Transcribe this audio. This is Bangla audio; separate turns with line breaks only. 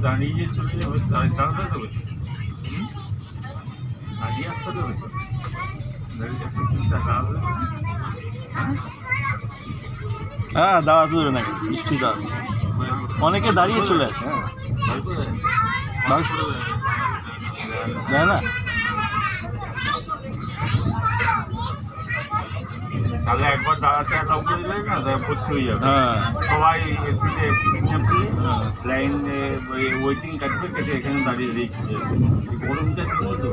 দাঁড়িয়ে চলে যাবে, দাঁড়াতে দেবে, দাঁড়িয়ে আসতে দেবে তো, দাঁড়িয়ে আসতে দাঁড়াবে।
হ্যাঁ, দাঁড়াতে দেবে না, নিশ্চয়ই দাঁড়াবে। অনেকে দাঁড়িয়ে চলে আসে। হ্যাঁ, যায় না।
তাহলে একবার দাঁড়াতে এলাও করে দেয় না, তাহলে ভর্তি হয়ে যাবে।
হ্যাঁ,
সবাই এসিতে লাইন ওয়েটিং কাটতে কেটে এখানে দাঁড়িয়ে দিয়েছে। গরমটা ছিল তো।